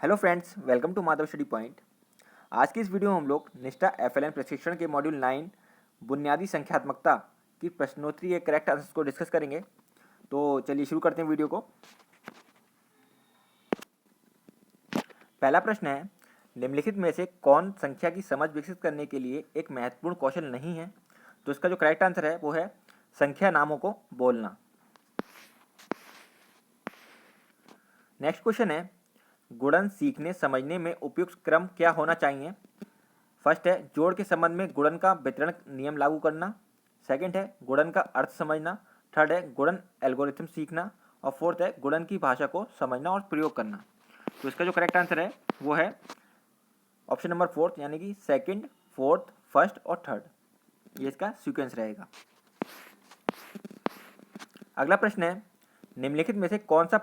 Hello friends, welcome to Madhav study point. आज की इस वीडियो में हम लोग निष्ठा एफएलएन प्रशिक्षण के मॉड्यूल 9 बुनियादी संख्यात्मकता की प्रश्नोत्तरी के करेक्ट आंसर्स को डिस्कस करेंगे। तो चलिए शुरू करते हैं वीडियो को। पहला प्रश्न है, निम्नलिखित में से कौन संख्या की समझ विकसित करने के लिए एक महत्वपूर्ण कौशल नहीं है? तो इसका जो करेक्ट आंसर है वो है संख्या नामों को बोलना। नेक्स्ट क्वेश्चन है, गुणन सीखने समझने में उपयुक्त क्रम क्या होना चाहिए? फर्स्ट है जोड़ के संबंध में गुणन का वितरण नियम लागू करना। सेकंड है गुणन का अर्थ समझना। थर्ड है गुणन एल्गोरिथम सीखना। और फोर्थ है गुणन की भाषा को समझना और प्रयोग करना। तो इसका जो करेक्ट आंसर है वो है ऑप्शन नंबर फोर्थ, यानी कि सेकंड, फोर्थ, फर्स्ट और थर्ड। ये इसका सीक्वेंस रहेगा। अगला प्रश्न है, निम्नलिखित में से कौन सा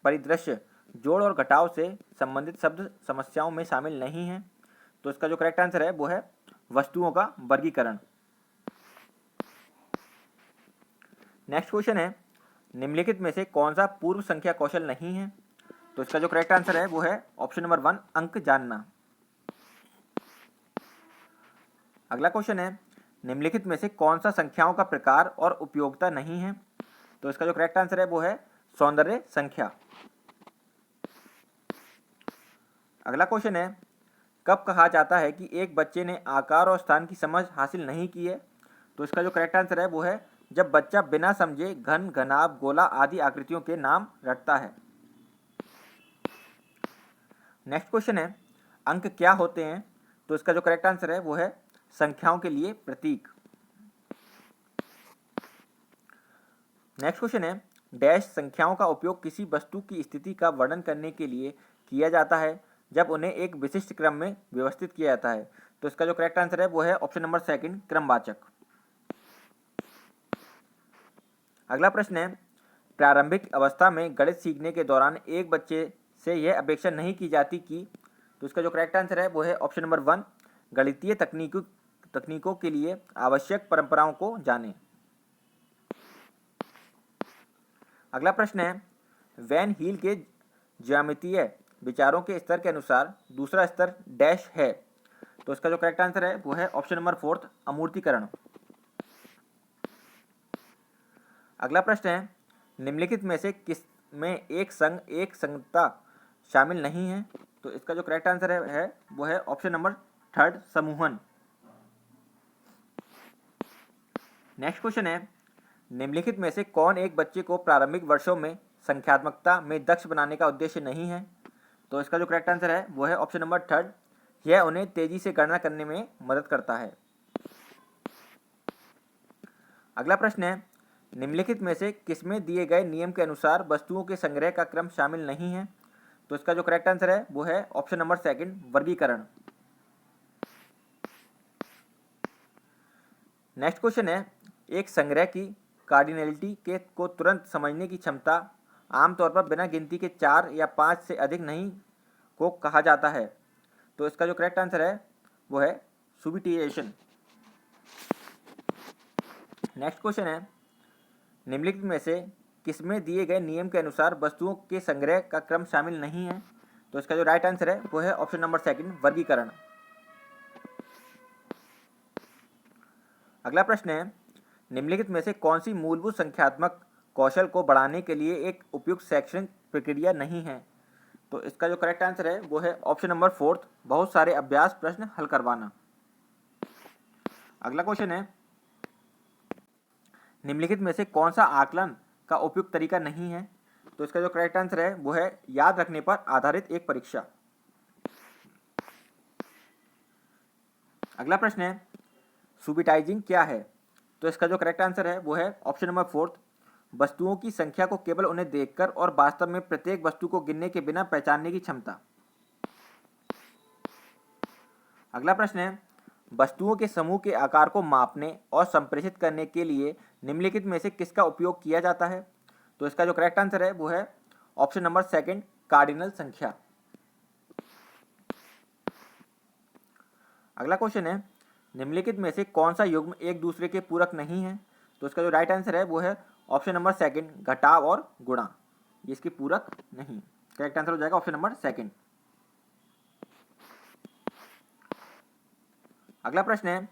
परिदृश्य जोड़ और घटाव से संबंधित शब्द समस्याओं में शामिल नहीं है? तो इसका जो करेक्ट आंसर है वो है वस्तुओं का वर्गीकरण। नेक्स्ट क्वेश्चन है, निम्नलिखित में से कौन सा पूर्व संख्या कौशल नहीं है? तो इसका जो करेक्ट आंसर है वो है ऑप्शन नंबर 1, अंक जानना। अगला क्वेश्चन है, निम्नलिखित में से कौन सा संख्याओं का प्रकार और उपयोगिता नहीं है? तो इसका जो करेक्ट आंसर है वो है सौंदर्य संख्या। अगला क्वेश्चन है, कब कहा जाता है कि एक बच्चे ने आकार और स्थान की समझ हासिल नहीं की है? तो इसका जो करेक्ट आंसर है वो है जब बच्चा बिना समझे घन, घनाभ, गोला आदि आकृतियों के नाम रटता है। नेक्स्ट क्वेश्चन है, अंक क्या होते हैं? तो इसका जो करेक्ट आंसर है वो है संख्याओं के लिए प्रतीक। नेक्स्ट क्वेश्चन है, डैश संख्याओं का उपयोग किसी वस्तु की स्थिति का वर्णन करने के लिए किया जाता है जब उन्हें एक विशिष्ट क्रम में व्यवस्थित किया जाता है। तो इसका जो करेक्ट आंसर है वो है ऑप्शन नंबर 2, क्रमवाचक। अगला प्रश्न है, प्रारंभिक अवस्था में गणित सीखने के दौरान एक बच्चे से यह अपेक्षा नहीं की जाती कि। तो इसका जो करेक्ट आंसर है वो है ऑप्शन नंबर 1, गणितीय तकनीकों के लिए आवश्यक परंपराओं को जानें। अगला प्रश्न है, वैन हील के ज्यामितीय विचारों के स्तर के अनुसार दूसरा स्तर डैश है। तो इसका जो करेक्ट आंसर है वो है ऑप्शन नंबर 4, अमूर्तीकरण। अगला प्रश्न है, निम्नलिखित में से किस में एक संगतता शामिल नहीं है? तो इसका जो करेक्ट आंसर है वो है ऑप्शन नंबर 3, समूहन। नेक्स्ट क्वेश्चन है, निम्नलिखित में से कौन एक बच्चे को प्रारंभिक वर्षों में संख्यात्मकता में दक्ष बनाने का उद्देश्य नहीं है? तो इसका जो करेक्ट आंसर है वो है ऑप्शन नंबर 3, यह उन्हें तेजी से गणना करने में मदद करता है। अगला प्रश्न है, निम्नलिखित में से किसमें दिए गए नियम के अनुसार वस्तुओं के संग्रह का क्रम शामिल नहीं है? तो इसका जो करेक्ट आंसर है वो है ऑप्शन नंबर 2, वर्गीकरण। नेक्स्ट क्वेश्चन है, एक संग्रह की कार्डिनलिटी के को तुरंत समझने की क्षमता आमतौर पर बिना गिनती के 4 या 5 से अधिक नहीं को कहा जाता है। तो इसका जो करेक्ट आंसर है वो है सुबिटिएशन। नेक्स्ट क्वेश्चन है, निम्नलिखित में से किसमें दिए गए नियम के अनुसार वस्तुओं के संग्रह का क्रम शामिल नहीं है? तो इसका जो राइट आंसर है वो है ऑप्शन नंबर 2, वर्गीकरण। अगला प्रश्न है, निम्नलिखित में से कौन सी मूलभूत संख्यात्मक कौशल को बढ़ाने के लिए एक उपयुक्त शैक्षणिक प्रक्रिया नहीं है? तो इसका जो करेक्ट आंसर है वो है ऑप्शन नंबर 4, बहुत सारे अभ्यास प्रश्न हल करवाना। अगला क्वेश्चन है, निम्नलिखित में से कौन सा आकलन का उपयुक्त तरीका नहीं है? तो इसका जो करेक्ट आंसर है वो है याद रखने पर आधारित एक परीक्षा। अगला प्रश्न है, सुबिटाइजिंग क्या है? तो इसका जो करेक्ट आंसर है वो है ऑप्शन नंबर 4, वस्तुओं की संख्या को केवल उन्हें देखकर और वास्तव में प्रत्येक वस्तु को गिनने के बिना पहचानने की क्षमता। अगला प्रश्न है, वस्तुओं के समूह के आकार को मापने और संप्रेषित करने के लिए निम्नलिखित में से किसका उपयोग किया जाता है? तो इसका जो करेक्ट आंसर है वो है ऑप्शन नंबर 2, कार्डिनल संख्या। अगला क्वेश्चन है, निम्नलिखित में से कौन सा युग्म एक दूसरे के पूरक नहीं है? तो इसका जो राइट आंसर है वो है ऑप्शन नंबर 2, घटाव और गुणा। ये इसके पूरक नहीं। करेक्ट आंसर हो जाएगा ऑप्शन नंबर 2। अगला प्रश्न है,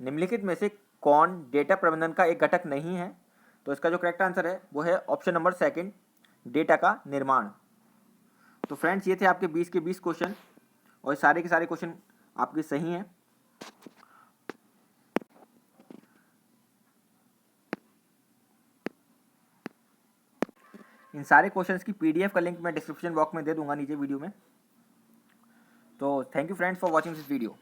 निम्नलिखित में से कौन डेटा प्रबंधन का एक घटक नहीं है? तो इसका जो करेक्ट आंसर है वो है ऑप्शन नंबर सेकंड, डेटा का निर्माण। तो फ्रेंड्स, ये थे आपके 20 के 20 क्वेश्चन और सारे के सारे क्वेश्चन आपके सही हैं। इन सारे क्वेश्चंस की पीडीएफ का लिंक मैं डिस्क्रिप्शन बॉक्स में दे दूंगा नीचे वीडियो में। तो thank you friends for watching this video.